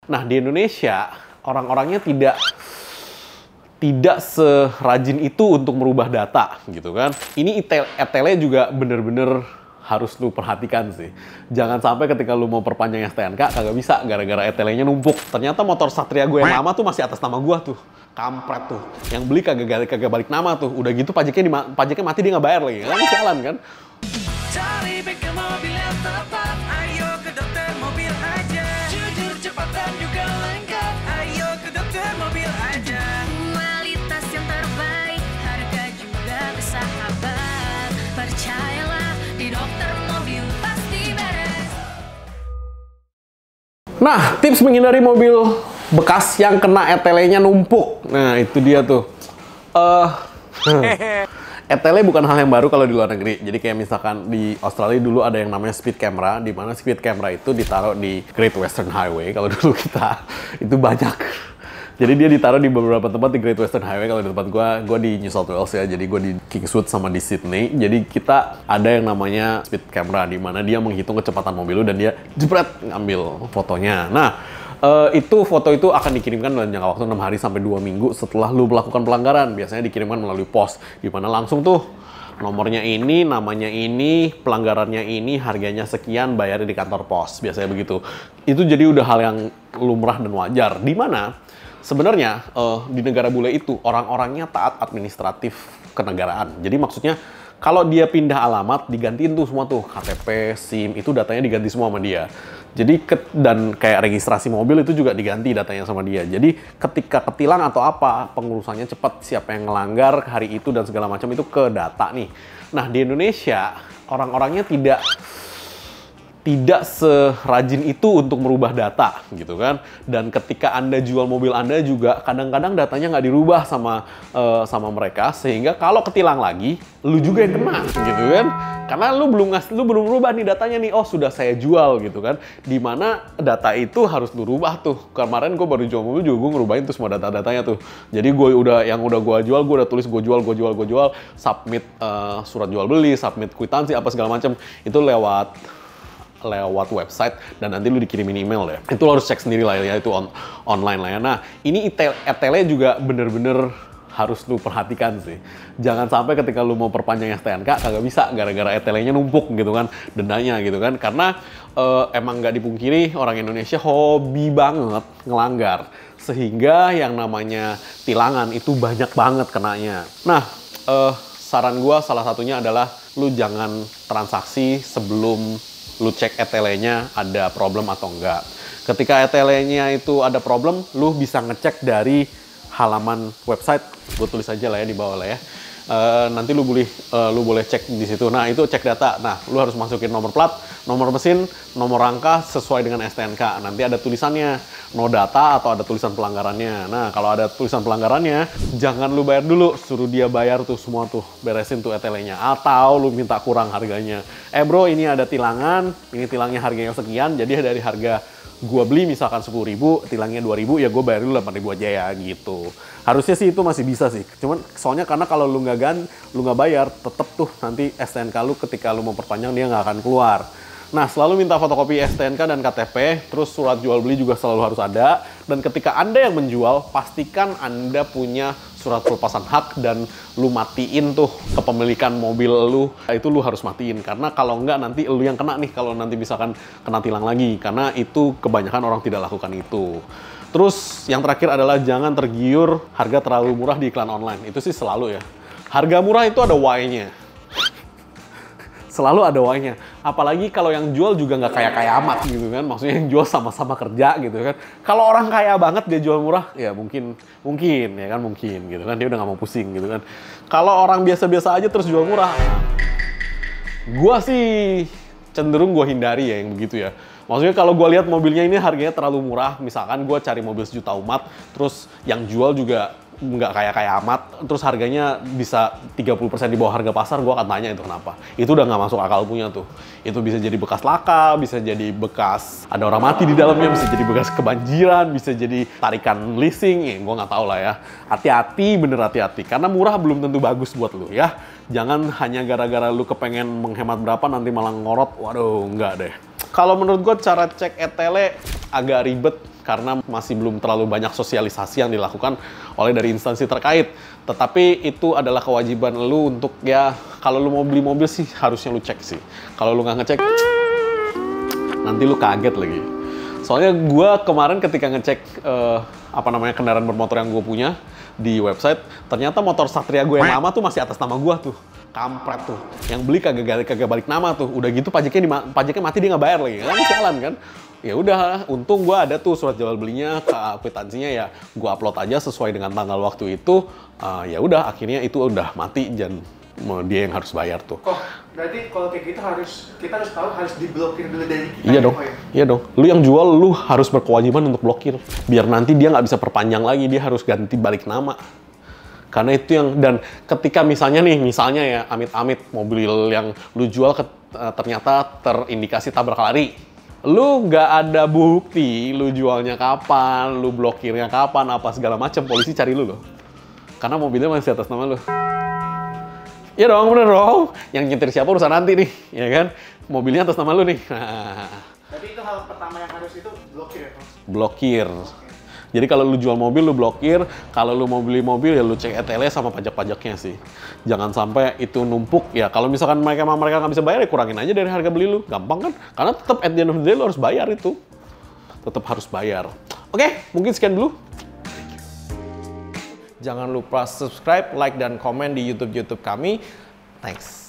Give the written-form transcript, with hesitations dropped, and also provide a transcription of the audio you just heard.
Nah, di Indonesia orang-orangnya tidak serajin itu untuk merubah data gitu kan. Ini ETL juga bener-bener harus lu perhatikan sih. Jangan sampai ketika lu mau perpanjang STNK kagak bisa gara-gara ETL-nya numpuk. Ternyata motor Satria gue yang lama tuh masih atas nama gua tuh. Kampret tuh. Yang beli kagak balik nama tuh. Udah gitu pajaknya mati dia nggak bayar lagi. Kan jalan kan. Cari bengkel mobil yang tepat, ayo ke Dokter Mobil aja. Jujur, cepat dan juga lengkap, ayo ke Dokter Mobil aja. Kualitas yang terbaik, harga juga bersahabat. Percayalah, di Dokter Mobil pasti beres. Nah, tips menghindari mobil bekas yang kena ETL-nya numpuk. Nah, itu dia tuh. ETL bukan hal yang baru kalau di luar negeri. Jadi kayak misalkan di Australia dulu ada yang namanya speed camera, di mana speed camera itu ditaruh di Great Western Highway. Kalau dulu kita itu banyak. Jadi dia ditaruh di beberapa tempat di Great Western Highway. Kalau di tempat gua di New South Wales ya. Jadi gua di Kingswood sama di Sydney. Jadi kita ada yang namanya speed camera, di mana dia menghitung kecepatan mobil lu dan dia jepret ngambil fotonya. Nah, itu foto itu akan dikirimkan dalam jangka waktu 6 hari sampai 2 minggu setelah lu melakukan pelanggaran. Biasanya dikirimkan melalui pos, di mana langsung tuh nomornya ini, namanya ini, pelanggarannya ini, harganya sekian, bayar di kantor pos. Biasanya begitu. Itu jadi udah hal yang lumrah dan wajar. Di mana sebenarnya di negara bule itu orang-orangnya taat administratif kenegaraan. Jadi maksudnya kalau dia pindah alamat, digantiin tuh semua tuh, KTP, SIM, itu datanya diganti semua sama dia. Jadi, dan kayak registrasi mobil itu juga diganti datanya sama dia. Jadi, ketika ketilang atau apa, pengurusannya cepat, siapa yang ngelanggar hari itu dan segala macam itu ke data nih. Nah, di Indonesia, orang-orangnya tidak serajin itu untuk merubah data gitu kan. Dan ketika Anda jual mobil Anda juga kadang-kadang datanya nggak dirubah sama mereka, sehingga kalau ketilang lagi lu juga yang kena gitu kan. Karena lu belum rubah nih datanya nih. Oh, sudah saya jual gitu kan. Dimana data itu harus lu rubah tuh. Kemarin gue baru jual mobil juga gue ngerubahin tuh semua data-datanya tuh. Jadi gue udah jual, gue udah tulis gue jual, submit surat jual beli, submit kwitansi apa segala macam. Itu lewat website dan nanti lu dikirimin email deh. Itu lo harus cek sendiri lah ya, itu online lah ya. Nah, ini ETL juga bener-bener harus lu perhatikan sih. Jangan sampai ketika lu mau perpanjang STNK kagak bisa gara-gara ETL-nya numpuk gitu kan, dendanya gitu kan. Karena emang nggak dipungkiri orang Indonesia hobi banget ngelanggar. Sehingga yang namanya tilangan itu banyak banget kenanya. Nah, saran gua salah satunya adalah lu jangan transaksi sebelum lu cek ETL-nya ada problem atau enggak. Ketika ETL-nya itu ada problem, lu bisa ngecek dari halaman website. Gue tulis aja lah ya di bawah lah ya. Nanti lu boleh cek di situ. Nah, itu cek data. Nah, lu harus masukin nomor plat, nomor mesin, nomor rangka sesuai dengan STNK. Nanti ada tulisannya no data atau ada tulisan pelanggarannya. Nah, kalau ada tulisan pelanggarannya, jangan lu bayar dulu, suruh dia bayar tuh semua tuh, beresin tuh ETL-nya. Atau lu minta kurang harganya. Bro, ini ada tilangan, ini tilangnya harganya sekian, jadi dari harga gua beli misalkan 10.000, tilangnya 2.000, ya gua bayar dulu 8.000 aja ya gitu. Harusnya sih itu masih bisa sih. Cuman soalnya karena kalau lu nggak bayar, tetep tuh nanti STNK lu ketika lu mau perpanjang dia nggak akan keluar. Nah, selalu minta fotokopi STNK dan KTP, terus surat jual beli juga selalu harus ada. Dan ketika Anda yang menjual, pastikan Anda punya surat pelepasan hak dan lu matiin tuh kepemilikan mobil lu. Itu lu harus matiin, karena kalau enggak nanti lu yang kena nih kalau nanti misalkan kena tilang lagi. Karena itu kebanyakan orang tidak lakukan itu. Terus yang terakhir adalah jangan tergiur harga terlalu murah di iklan online. Itu sih selalu ya. Harga murah itu ada why-nya. Selalu ada why-nya. Apalagi kalau yang jual juga nggak kaya-kaya amat gitu kan. Maksudnya yang jual sama-sama kerja gitu kan. Kalau orang kaya banget dia jual murah, ya mungkin gitu kan. Dia udah nggak mau pusing gitu kan. Kalau orang biasa-biasa aja terus jual murah, gua sih cenderung gua hindari ya yang begitu ya. Maksudnya kalau gue lihat mobilnya ini harganya terlalu murah, misalkan gue cari mobil sejuta umat, terus yang jual juga nggak kaya-kaya amat, terus harganya bisa 30% di bawah harga pasar, gue akan tanya itu kenapa. Itu udah nggak masuk akal punya tuh. Itu bisa jadi bekas laka, bisa jadi bekas ada orang mati di dalamnya, bisa jadi bekas kebanjiran, bisa jadi tarikan leasing, ya gue nggak tahu lah ya. Hati-hati, bener hati-hati, karena murah belum tentu bagus buat lu ya. Jangan hanya gara-gara lu kepengen menghemat berapa nanti malah ngorot, waduh, enggak deh. Kalau menurut gue cara cek ETL agak ribet karena masih belum terlalu banyak sosialisasi yang dilakukan oleh dari instansi terkait. Tetapi itu adalah kewajiban lu untuk ya, kalau lu mau beli mobil sih harusnya lu cek sih. Kalau lu nggak ngecek, nanti lu kaget lagi. Soalnya gue kemarin ketika ngecek kendaraan bermotor yang gue punya di website, ternyata motor Satria gue yang lama tuh masih atas nama gue tuh. Kampret tuh. Yang beli kagak balik nama tuh. Udah gitu pajaknya mati, dia nggak bayar lagi. Kan jalan kan. Ya udah, untung gue ada tuh surat jual belinya, kwitansinya ya gue upload aja sesuai dengan tanggal waktu itu. Ya udah, akhirnya itu udah mati dan dia yang harus bayar tuh. Kok berarti kalau kayak gitu kita harus tahu harus diblokir dulu dari kita. Iya dong, iya dong. Lu yang jual, lu harus berkewajiban untuk blokir. Biar nanti dia nggak bisa perpanjang lagi, dia harus ganti balik nama. Karena itu yang, dan ketika misalnya ya, amit-amit mobil yang lu jual ternyata terindikasi tabrak lari. Lu nggak ada bukti, lu jualnya kapan, lu blokirnya kapan, apa segala macam, polisi cari lu loh. Karena mobilnya masih atas nama lu. Iya dong, bener dong. Yang nyetir siapa urusan nanti nih, ya kan? Mobilnya atas nama lu nih. Jadi itu hal pertama yang harus itu blokir ya, Pak? Blokir. Jadi kalau lu jual mobil, lu blokir. Kalau lu mau beli mobil, ya lu cek ETL sama pajak-pajaknya sih. Jangan sampai itu numpuk. Ya kalau misalkan mereka nggak bisa bayar, ya kurangin aja dari harga beli lu. Gampang kan? Karena tetap at the end of the day lu harus bayar itu. Tetap harus bayar. Oke, mungkin sekian dulu. Jangan lupa subscribe, like, dan komen di YouTube kami. Thanks.